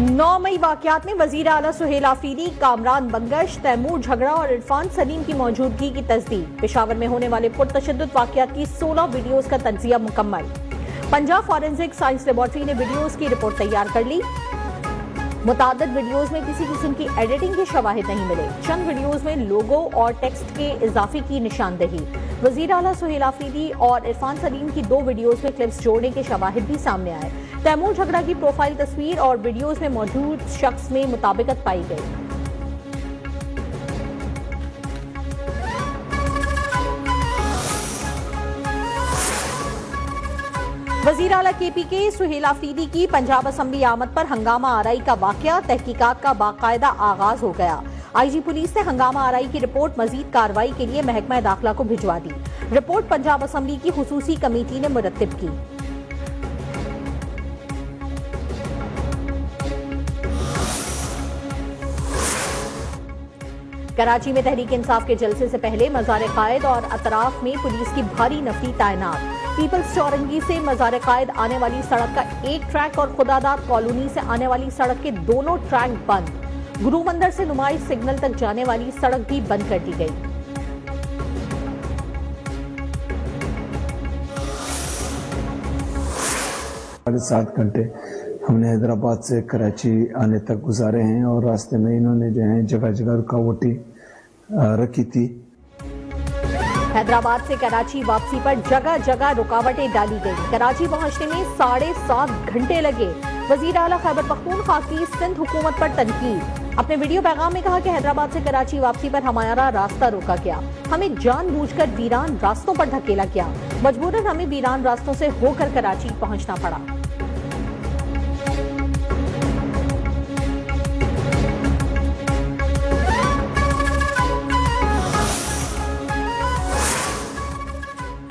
9 मई वाकयात में वजीर आला सुहेल आफरीदी, कामरान बंगश, तैमूर झगड़ा और इरफान सलीम की मौजूदगी की तस्दीक। पेशावर में होने वाले पुरतशद्दुद वाकयात की 16 वीडियोज का तज्जिया मुकम्मल। पंजाब फॉरेंसिक साइंस लेबॉर्ट्री ने वीडियोज की रिपोर्ट तैयार कर ली। मुतादिद वीडियोज में किसी किस्म की एडिटिंग के शवाहिद नहीं मिले। चंद वीडियोज में लोगो और टेक्स्ट के इजाफे की निशानदही। वजीर आला सुहेल आफरीदी और इरफान सलीम की 2 वीडियोज में क्लिप्स जोड़ने के शवाहिद भी सामने आए। तैमूर झगड़ा की प्रोफाइल तस्वीर और वीडियोज में मौजूद शख्स में मुताबिकत पाई गई। वजीर आला KPK सुहेल आफरीदी की पंजाब असम्बली आमद पर हंगामा आराई का वाकया, तहकीकात का बाकायदा आगाज हो गया। IG पुलिस ने हंगामा आराई की रिपोर्ट मजीद कार्रवाई के लिए महकमा दाखिला को भिजवा दी। रिपोर्ट पंजाब असम्बली की खुसूसी कमेटी ने मुरत्तिब की। कराची में तहरीक इंसाफ के जलसे से पहले मज़ार कायद और अतराफ में पुलिस की भारी नफरी तैनात। पीपल्स चौरंगी से मज़ार कायद आने वाली सड़क का एक ट्रैक और खुदादाद कॉलोनी से आने वाली सड़क के दोनों ट्रैक बंद। गुरु मंदिर से नुमाइश सिग्नल तक जाने वाली सड़क भी बंद कर दी गई। 7 घंटे हमने हैदराबाद से कराची आने तक गुजारे हैं और रास्ते में इन्होंने जो है जगह जगह रुकावटें रखी थी। हैदराबाद से कराची वापसी पर जगह जगह रुकावटें डाली गई। कराची पहुंचने में 7.5 घंटे लगे। वजीर आला खैबर पख्तूनख्वा की सिंध हुकूमत पर तनकीद। अपने वीडियो पैगाम में कहा कि हैदराबाद से कराची वापसी पर हमारा रास्ता रोका गया। हमें जानबूझकर वीरान रास्तों पर धकेला गया। मजबूरन हमें वीरान रास्तों से होकर कराची पहुंचना पड़ा।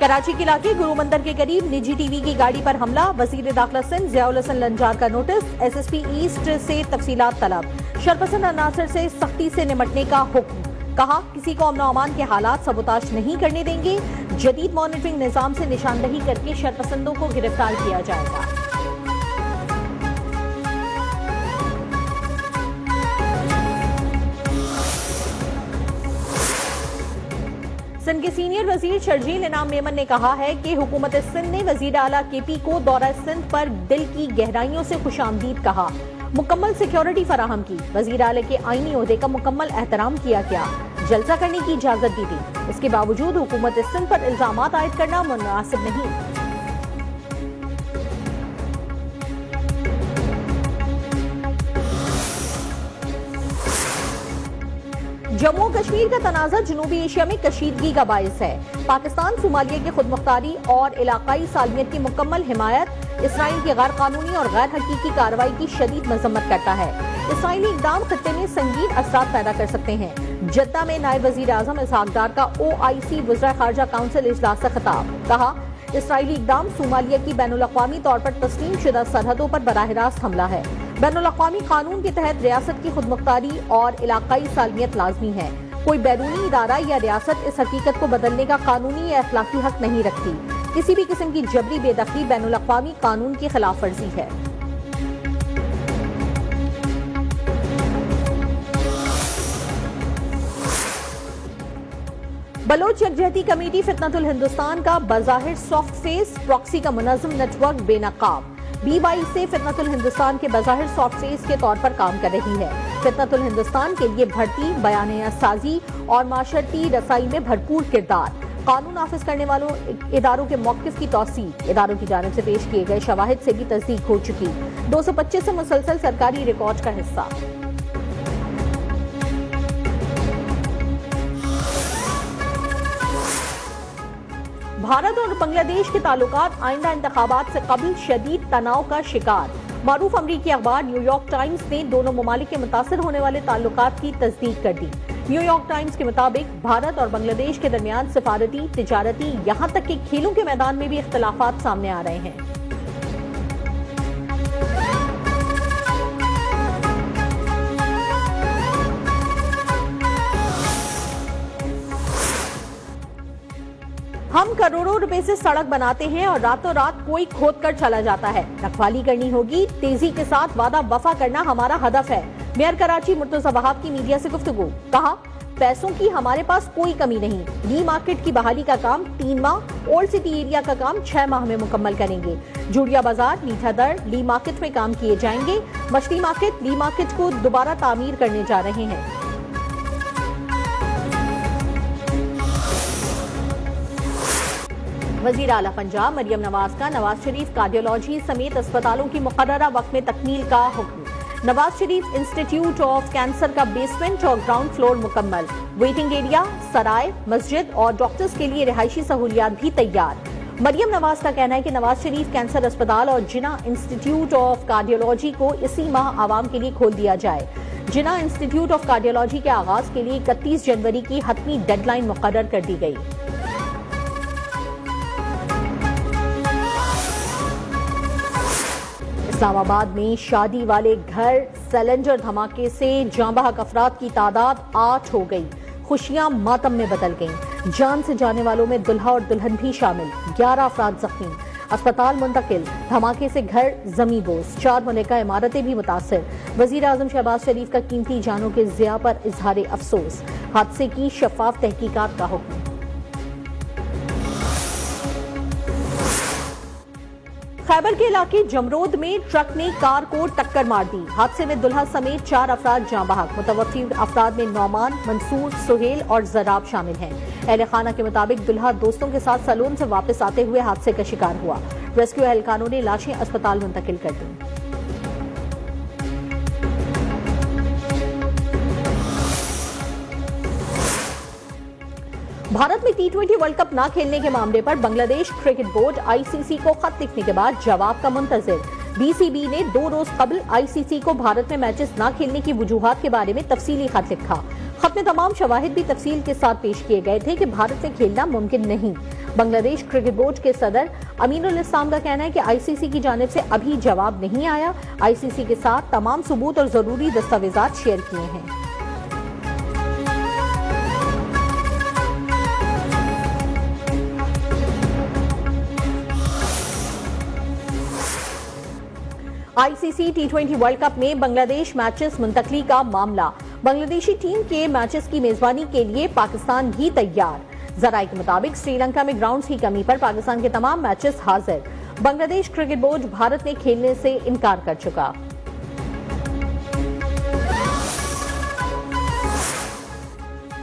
कराची के इलाके गुरु मंदिर के करीब निजी टीवी की गाड़ी पर हमला। वजीर दाखिला सिंध ज़ियाउल हसन लंजार का नोटिस। SSP ईस्ट से तफसीलात तलब। शरपसंद अनासर से सख्ती से निपटने का हुक्म। कहा किसी को अमन अमान के हालात सबोताश नहीं करने देंगे। जदीद मॉनिटरिंग निजाम से निशानदही करके शरपसंदों को गिरफ्तार किया जाएगा। सिंध के सीनियर वजीर शर्जील इनाम मेमन ने कहा है कि हुकूमत सिंध ने वजीर आला KP को दौरा सिंध पर दिल की गहराइयों से खुशामदीद कहा। मुकम्मल सिक्योरिटी फराहम की। वजीर आला के आईनी ओहदे का मुकम्मल एहतराम किया गया। जलसा करने की इजाजत दी थी। इसके बावजूद हुकूमत सिंध पर इल्जामात आयद करना मुनासिब नहीं। जम्मू कश्मीर का तनाज़ा जनूबी एशिया में कशीदगी का बायस है। पाकिस्तान सोमालिया की खुदमुख्तारी और इलाकाई सालमियत की मुकम्मल हिमायत इसराइल की गैर कानूनी और गैर हकीकी कार्रवाई की शदीद मजम्मत करता है। इसराइली इकदाम खत्ते में संगीन असरात पैदा कर सकते हैं। जद्दा में नायब वजीर आजम इसहाक डार का OIC वज़रा खारजा काउंसिल इजलास से खिताब। कहा इसराइली इकदाम सोमालिया की बैनुल-अक़वामी तौर पर तस्लीम शुदा सरहदों पर बराह रास्त हमला है। बैनुल-अक़वामी कानून के तहत रियासत की खुदमुख्तारी और इलाकाई सालमियत लाजमी है। कोई बैरूनी इदारा या रियासत इस हकीकत को बदलने का कानूनी या अखलाकी हक नहीं रखती। किसी भी किस्म की जबरी बेदखली बैनुल-अक़वामी कानून की खिलाफ वर्जी है। बलोच यकजहती कमेटी फितनतुल हिंदुस्तान का बज़ाहिर सॉफ्ट फेस प्रॉक्सी का मुनज़्ज़म नेटवर्क बेनकाब। BY से फितनतुल हिंदुस्तान के बज़ाहिर सॉफ्ट फेस के तौर पर काम कर रही है। फितनतुल हिंदुस्तान के लिए भर्ती, बयानिया साजी और माशरती रसाई में भरपूर किरदार। कानून नाफिज करने वालों इदारों के मौक़िफ़ की तौसीक। इदारों की जानिब से पेश किए गए शवाहिद से भी तस्दीक हो चुकी। 225 से मुसलसल सरकारी रिकॉर्ड का हिस्सा। भारत और बांग्लादेश के ताल्लुकात आइंदा इंतखाबात से कबल शदीद तनाव का शिकार। मारूफ अमरीकी अखबार न्यूयॉर्क टाइम्स ने दोनों ममालिक के मुतासिर होने वाले ताल्लुकात की तस्दीक कर दी। न्यूयॉर्क टाइम्स के मुताबिक भारत और बांग्लादेश के दरमियान सिफारती, तिजारती, यहाँ तक कि खेलों के मैदान में भी इख्तलाफात सामने आ रहे हैं। हम करोड़ों रुपए से सड़क बनाते हैं और रातों रात कोई खोद कर चला जाता है। रखवाली करनी होगी, तेजी के साथ वादा वफा करना हमारा हदफ है। मेयर कराची मुर्तजा वहाब की मीडिया से गुफ्तगू, कहा पैसों की हमारे पास कोई कमी नहीं। ली मार्केट की बहाली का काम 3 माह, ओल्ड सिटी एरिया का काम 6 माह में मुकम्मल करेंगे। जुड़िया बाजार, मीठा दर, ली मार्केट में काम किए जाएंगे। मछली मार्केट, ली मार्केट को दोबारा तामीर करने जा रहे हैं। वजीर आला पंजाब मरियम नवाज का नवाज शरीफ कार्डियोलॉजी समेत अस्पतालों की मुकर्ररा वक्त में तकमील का हुक्म। Nawaz Sharif institute of cancer का बेसमेंट और ग्राउंड फ्लोर मुकम्मल। वेटिंग एरिया, सराय, मस्जिद और डॉक्टर्स के लिए रिहायशी सहूलियात भी तैयार। मरियम नवाज का कहना है कि नवाज शरीफ कैंसर अस्पताल और जिना इंस्टीट्यूट ऑफ कार्डियोलॉजी को इसी माह आवाम के लिए खोल दिया जाए। जिना इंस्टीट्यूट ऑफ कार्डियोलॉजी के आगाज के लिए 31 जनवरी की हतमी डेडलाइन मुकर्रर कर दी गई। इस्लामाबाद में शादी वाले घर सिलेंडर धमाके से जाँ बहक अफराद की तादाद 8 हो गई। खुशियां मातम में बदल गईं। जान से जाने वालों में दुल्हा और दुल्हन भी शामिल। 11 अफराद जख्मी, अस्पताल मुंतकिल। धमाके से घर जमींदोज, 4 मुल्का इमारतें भी मुतासिर। वजीर आजम शहबाज शरीफ का कीमती जानों के ज़िया पर इजहार अफसोस। हादसे की शफाफ तहकीकात का हुक्म। खैबर के इलाके जमरोद में ट्रक ने कार को टक्कर मार दी। हादसे में दुल्हा समेत 4 अफराद जाँ बहक। मुतवफ़ी अफराद में नौमान, मंसूर, सुहेल और जराब शामिल हैं। अहले खाना के मुताबिक दुल्हा दोस्तों के साथ सैलून से वापस आते हुए हादसे का शिकार हुआ। रेस्क्यू एहलकारों ने लाशें अस्पताल मुंतकिल कर दी। भारत में T20 वर्ल्ड कप ना खेलने के मामले पर बांग्लादेश क्रिकेट बोर्ड ICC को खत लिखने के बाद जवाब का मुंतजिर। BCB ने 2 रोज कबल ICC को भारत में मैचेस ना खेलने की वजूहात के बारे में तफसीली खत लिखा। खत में तमाम शवाहिद भी तफसील के साथ पेश किए गए थे कि भारत में खेलना मुमकिन नहीं। बांग्लादेश क्रिकेट बोर्ड के सदर अमीनुल इस्लाम का कहना है कि ICC की जानिब से अभी जवाब नहीं आया। ICC के साथ तमाम सबूत और जरूरी दस्तावेजात शेयर किए हैं। ICC T20 वर्ल्ड कप में बांग्लादेश मैचेस मुंतकली का मामला। बांग्लादेशी टीम के मैचेस की मेजबानी के लिए पाकिस्तान भी तैयार। जराये के मुताबिक श्रीलंका में ग्राउंड्स की कमी पर पाकिस्तान के तमाम मैचेस हाजिर। बांग्लादेश क्रिकेट बोर्ड भारत में खेलने से इनकार कर चुका।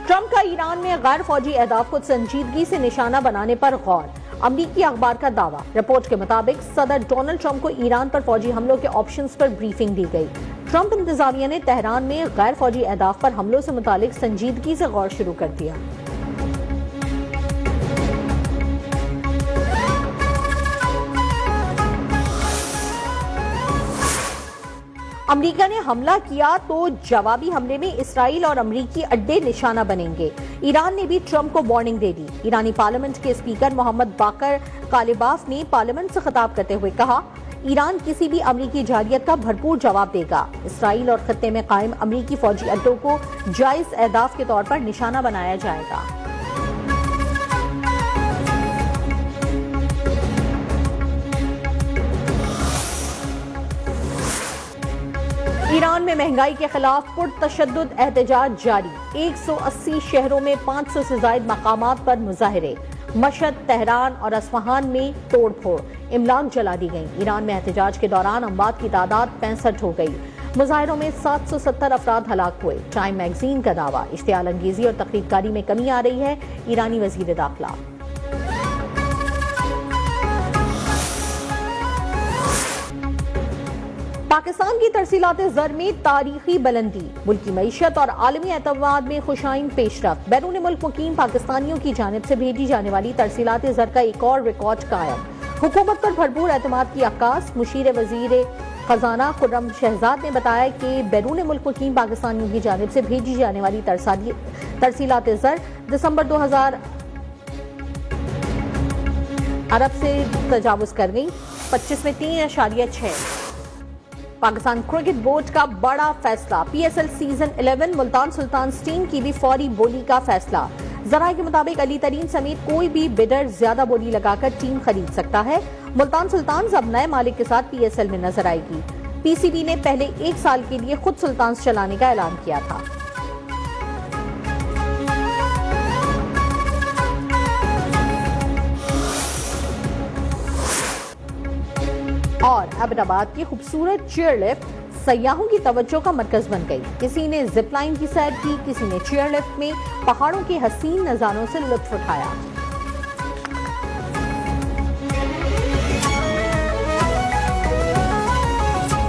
ट्रंप का ईरान में गैर फौजी अहदाफ को संजीदगी से निशाना बनाने पर गौर। अमरीकी अखबार का दावा। रिपोर्ट के मुताबिक सदर डोनाल्ड ट्रंप को ईरान पर फौजी हमलों के ऑप्शंस पर ब्रीफिंग दी गई। ट्रंप इंतजामिया ने तेहरान में गैर फौजी अहदाफ पर हमलों से मुतालिक संजीदगी से गौर शुरू कर दिया। अमेरिका ने हमला किया तो जवाबी हमले में इसराइल और अमेरिकी अड्डे निशाना बनेंगे। ईरान ने भी ट्रंप को वार्निंग दे दी। ईरानी पार्लियामेंट के स्पीकर मोहम्मद बाकर कालिबाफ ने पार्लियामेंट से खिताब करते हुए कहा, ईरान किसी भी अमेरिकी जारियत का भरपूर जवाब देगा। इसराइल और खत्ते में कायम अमेरिकी फौजी अड्डों को जायज अहदाफ के तौर पर निशाना बनाया जाएगा। ईरान में महंगाई के खिलाफ पुरतशद्दुद एहतजाज जारी। 180 शहरों में 500 से ज्यादा मकामात पर मुजाहिरे। मशहद, तेहरान और अस्फहान में तोड़फोड़, इमलाक जला दी गई। ईरान में एहतजाज के दौरान अमवात की तादाद 65 हो गई। मुजाहिरों में 770 अफराद हलाक हुए। टाइम मैगजीन का दावा। इश्तियाल अंगेजी और तकरीबकारी में कमी आ रही है। ईरानी वजीर दाखिला। पाकिस्तान की तरसीलात ज़र में तारीखी बुलंदी। मुल्की मईशत और आलमी एतमाद में खुशाइन पेशरफ्त। बैरून मुल्क मुकीम पाकिस्तानियों की जानिब से भेजी जाने वाली तरसीलात ज़र का एक और रिकॉर्ड कायम। हुकूमत पर भरपूर एतमाद की अक्कास। मुशीर वजीर खजाना खुर्रम शहजाद ने बताया कि बैरून मुल्क मुकीम पाकिस्तानियों की जानिब से भेजी जाने वाली तरसीलात ज़र दिसंबर 2000 अरब से तजावुज कर गई। 25 में 3.6। पाकिस्तान क्रिकेट बोर्ड का बड़ा फैसला। PSL season 11 Multan Sultan team की भी फौरी बोली का फैसला। जराये के मुताबिक अली तरीन समेत कोई भी बिडर ज्यादा बोली लगाकर टीम खरीद सकता है। मुल्तान सुल्तान्स अब नए मालिक के साथ PSL में नजर आएगी। PCB ने पहले 1 साल के लिए खुद सुल्तान्स चलाने का ऐलान किया था। और अहमदाबाद की खूबसूरत चेयरलिफ्ट सयाहों की तवज्जो का मरकज बन गई। किसी ने जिप लाइन की सैर की, किसी ने चेयरलिफ्ट में पहाड़ों के हसीन नजारों से लुत्फ उठाया।